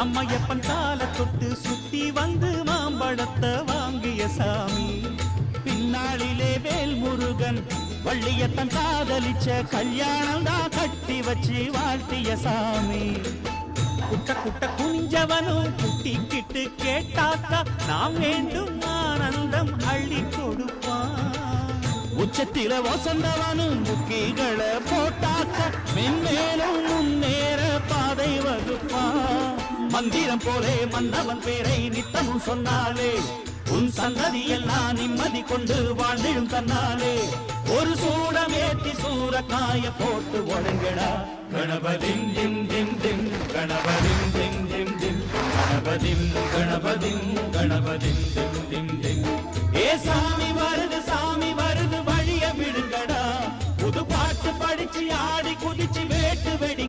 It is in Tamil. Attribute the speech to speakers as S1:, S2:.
S1: அம்மையப்பன் கால தொட்டு சுத்தி வந்து மாம்பழத்தை வாங்கிய சாமி. பின்னாளிலே வேல் முருகன் வள்ளியத்தன் காதலிச்ச கல்யாணம் தான் கட்டி வச்சு வாழ்த்திய சாமி. குட்ட குட்ட குனிஞ்சவனும் குட்டிக்கிட்டு கேட்டாக்கா நாம் வேண்டும் ஆனந்தம் அள்ளி கொடுப்பான். உச்சத்தில வசந்தவனும் முக்கிகளை போட்டாக்க மென்மேலும் முன்னேற பாதை வகுப்பான். மந்திரம் போலே மன்னவன் பேரை நித்தமும் சொன்னாலே உன் சந்ததி எல்லாம் நிம்மதி கொண்டு வாழ்ந்திடும் தன்னாலே. ஒரு சூடமேத்தி சூரக்காய போட்டு ஒழுங்கடா. கணபதிம் திம் திம் திம் கணபதிம் திம் திம் திம் கணபதிம் கணபதிம் கணபதிம் திம் திம் திம். ஏ சாமி வருது வழிய விடுங்கடா. புது பாட்டு படிச்சு ஆடி